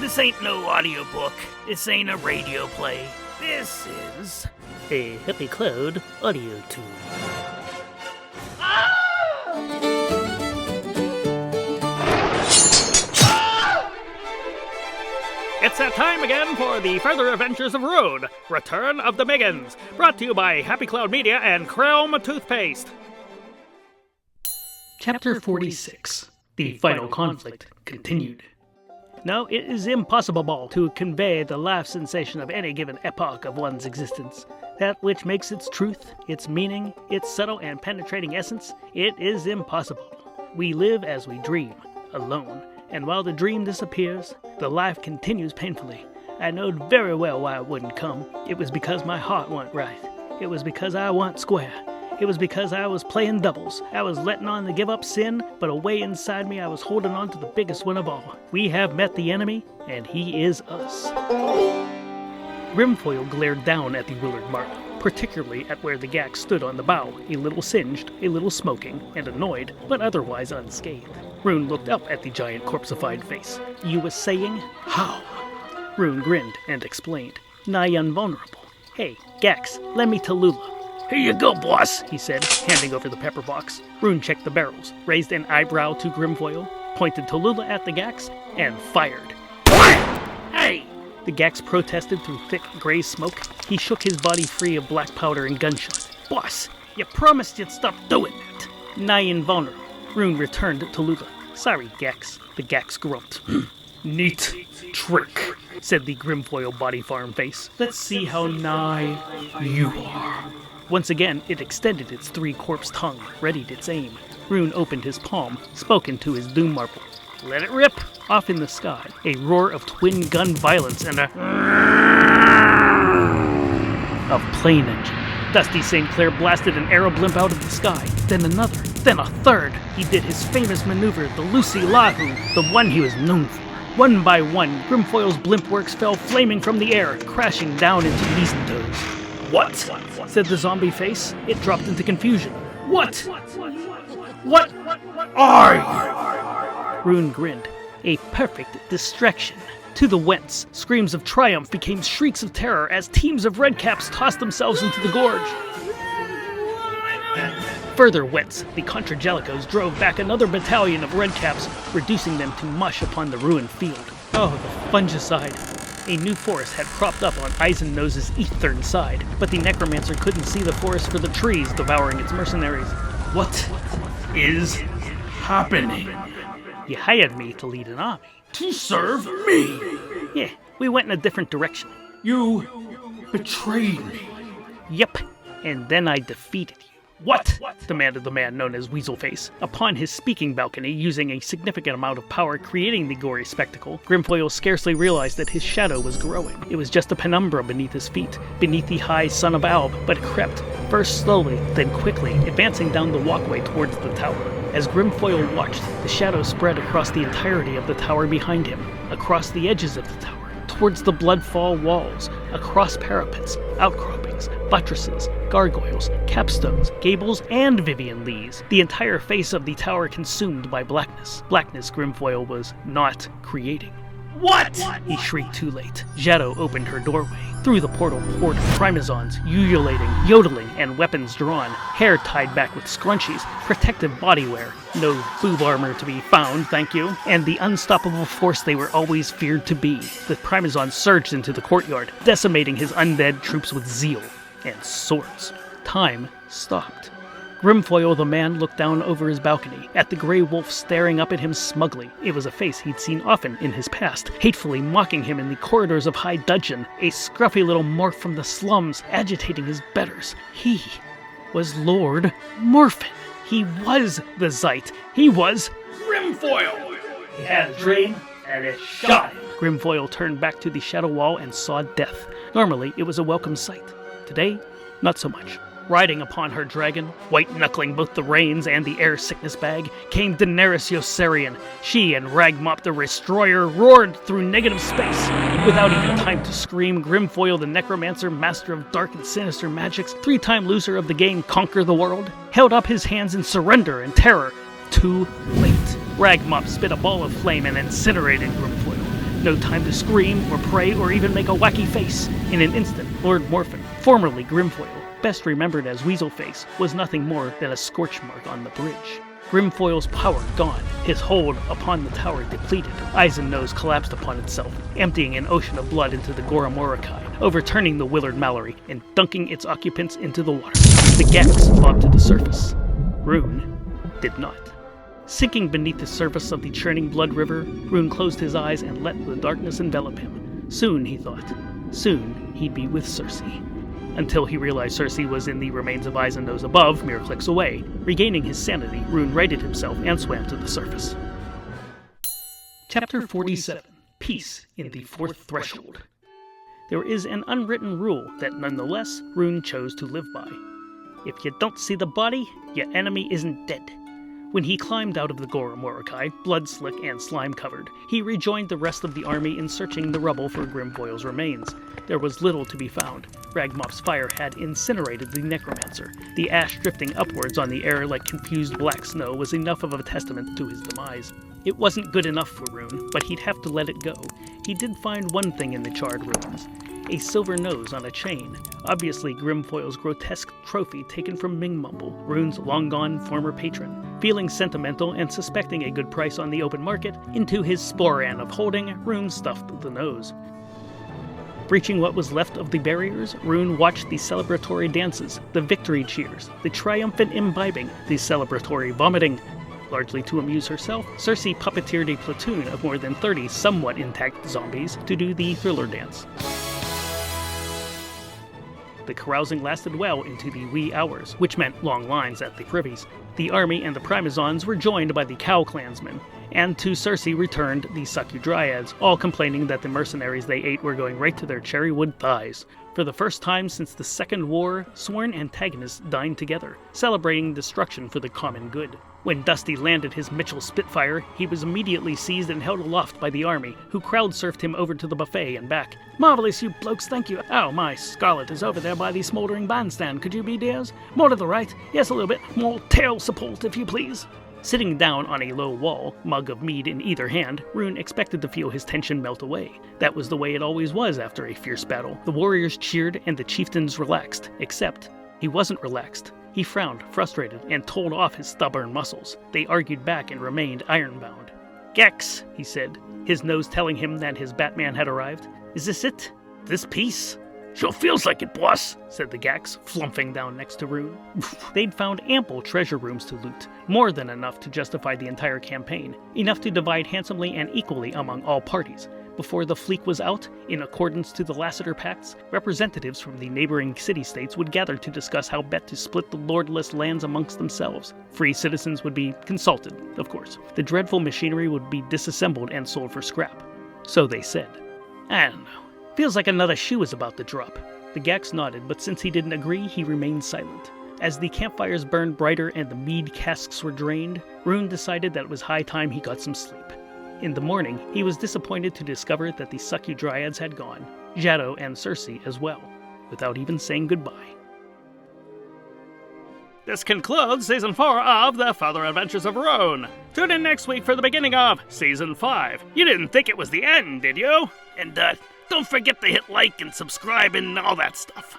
This ain't no audiobook. This ain't a radio play. This is a Happy Cloud AudioToon. It's that time again for the Further Adventures of Rune, Return of the Miggins, brought to you by Happy Cloud Media and Chrome Toothpaste. Chapter 46. The Final Conflict Continued. Now, it is impossible to convey the life sensation of any given epoch of one's existence. That which makes its truth, its meaning, its subtle and penetrating essence, it is impossible. We live as we dream, alone, and while the dream disappears, the life continues painfully. I knowed very well why it wouldn't come. It was because my heart wasn't right. It was because I wasn't square. It was because I was playing doubles. I was letting on to give up sin, but away inside me I was holding on to the biggest one of all. We have met the enemy, and he is us. Grimfoyle glared down at the Willard Mark, particularly at where the Gax stood on the bow, a little singed, a little smoking, and annoyed, but otherwise unscathed. Rune looked up at the giant corpseified face. You was saying? How? Rune grinned and explained. Nigh invulnerable. Hey, Gax, lend me Tallulah. Here you go, boss, he said, handing over the pepper box. Rune checked the barrels, raised an eyebrow to Grimfoyle, pointed Tallulah at the Gax, and fired. What? Hey! The Gax protested through thick gray smoke. He shook his body free of black powder and gunshot. Boss, you promised you'd stop doing that. Nigh invulnerable. Rune returned to Tallulah. Sorry, Gax. The Gax grumped. Neat trick, said the Grimfoyle body farm face. Let's see how nigh you are. Once again, it extended its three-corpse tongue, readied its aim. Rune opened his palm, spoke into his doom marble. Let it rip! Off in the sky, a roar of twin-gun violence and a of plane engine. Dusty St. Clair blasted an arrow blimp out of the sky, then another, then a third. He did his famous maneuver, the Lucy Lahu, the one he was known for. One by one, Grimfoyle's blimp works fell flaming from the air, crashing down into knees and toes. What? Said the zombie face. It dropped into confusion. What? What are you? Rune grinned. A perfect distraction. To the whence, screams of triumph became shrieks of terror as teams of redcaps tossed themselves into the gorge. Further whence, the Contragelicos drove back another battalion of redcaps, reducing them to mush upon the ruined field. Oh, the fungicide. A new forest had cropped up on Eisennose's eastern side, but the necromancer couldn't see the forest for the trees devouring its mercenaries. What is happening? You hired me to lead an army. To serve me? Yeah, we went in a different direction. You betrayed me. Yep, and then I defeated you. What? Demanded the man known as Weaselface. Upon his speaking balcony, using a significant amount of power creating the gory spectacle, Grimfoyle scarcely realized that his shadow was growing. It was just a penumbra beneath his feet, beneath the high sun of Alb, but it crept, first slowly, then quickly, advancing down the walkway towards the tower. As Grimfoyle watched, the shadow spread across the entirety of the tower behind him, across the edges of the tower, towards the bloodfall walls, across parapets, outcroppings, buttresses, gargoyles, capstones, gables, and Vivian Lees. The entire face of the tower consumed by blackness. Blackness Grimfoyle was not creating. What? He shrieked too late. Shadow opened her doorway. Through the portal poured primazons, ululating, yodeling, and weapons drawn, hair tied back with scrunchies, protective bodywear, no boob armor to be found, thank you, and the unstoppable force they were always feared to be. The primazons surged into the courtyard, decimating his undead troops with zeal and swords. Time stopped. Grimfoyle the man looked down over his balcony, at the grey wolf staring up at him smugly. It was a face he'd seen often in his past, hatefully mocking him in the corridors of High Dudgeon, a scruffy little morph from the slums, agitating his betters. He was Lord Morphin. He was the Zeit. He was Grimfoyle. He had a dream, and it shot him. Grimfoyle turned back to the shadow wall and saw death. Normally, it was a welcome sight. Today, not so much. Riding upon her dragon, white-knuckling both the reins and the air sickness bag, came Daenerys Yossarian. She and Ragmop the Destroyer roared through negative space. Without even time to scream, Grimfoyle the Necromancer, master of dark and sinister magics, three-time loser of the game Conquer the World, held up his hands in surrender and terror. Too late. Ragmop spit a ball of flame and incinerated Grimfoyle. No time to scream or pray or even make a wacky face. In an instant, Lord Morphin, formerly Grimfoyle, best remembered as Weaselface, was nothing more than a scorch mark on the bridge. Grimfoyle's power gone, his hold upon the tower depleted. Eisennose collapsed upon itself, emptying an ocean of blood into the Goramorokai, overturning the Willard Mallory and dunking its occupants into the water. The Gex bobbed to the surface. Rune did not. Sinking beneath the surface of the churning blood river, Rune closed his eyes and let the darkness envelop him. Soon, he thought, soon he'd be with Circe. Until he realized Circe was in the remains of Eisennose above, mere clicks away. Regaining his sanity, Rune righted himself and swam to the surface. Chapter 47. Peace in the Fourth Threshold. There is an unwritten rule that nonetheless Rune chose to live by. If you don't see the body, your enemy isn't dead. When he climbed out of the Goramorokai, blood-slick and slime-covered, he rejoined the rest of the army in searching the rubble for Grimfoyle's remains. There was little to be found. Ragmop's fire had incinerated the necromancer. The ash drifting upwards on the air like confused black snow was enough of a testament to his demise. It wasn't good enough for Rune, but he'd have to let it go. He did find one thing in the charred ruins. A silver nose on a chain, obviously Grimfoyle's grotesque trophy taken from Mingmumble, Rune's long-gone former patron. Feeling sentimental and suspecting a good price on the open market, into his sporan of holding, Rune stuffed the nose. Breaching what was left of the barriers, Rune watched the celebratory dances, the victory cheers, the triumphant imbibing, the celebratory vomiting. Largely to amuse herself, Circe puppeteered a platoon of more than 30 somewhat intact zombies to do the thriller dance. The carousing lasted well into the wee hours, which meant long lines at the privies. The army and the Primazons were joined by the Cow Clansmen, and to Circe returned the Succu Dryads, all complaining that the mercenaries they ate were going right to their cherrywood thighs. For the first time since the Second War, sworn antagonists dined together, celebrating destruction for the common good. When Dusty landed his Mitchell Spitfire, he was immediately seized and held aloft by the army, who crowd-surfed him over to the buffet and back. "Marvelous, you blokes, thank you. Oh, my Scarlet is over there by the smoldering bandstand. Could you be, dears? More to the right. Yes, a little bit. More tail support, if you please." Sitting down on a low wall, mug of mead in either hand, Rune expected to feel his tension melt away. That was the way it always was after a fierce battle. The warriors cheered and the chieftains relaxed, except he wasn't relaxed. He frowned, frustrated, and told off his stubborn muscles. They argued back and remained ironbound. "Gex," he said, his nose telling him that his Batman had arrived. "Is this it? This piece?" "Sure feels like it, boss," said the Gax, flumping down next to Rune. They'd found ample treasure rooms to loot, more than enough to justify the entire campaign, enough to divide handsomely and equally among all parties. Before the fleet was out, in accordance to the Lassiter Pacts, representatives from the neighboring city-states would gather to discuss how best to split the lordless lands amongst themselves. Free citizens would be consulted, of course. The dreadful machinery would be disassembled and sold for scrap. So they said. I don't know. Feels like another shoe is about to drop. The Gax nodded, but since he didn't agree, he remained silent. As the campfires burned brighter and the mead casks were drained, Rune decided that it was high time he got some sleep. In the morning, he was disappointed to discover that the Succu Dryads had gone, Jado and Circe as well, without even saying goodbye. This concludes Season 4 of The Further Adventures of Rune. Tune in next week for the beginning of Season 5. You didn't think it was the end, did you? And don't forget to hit like and subscribe and all that stuff.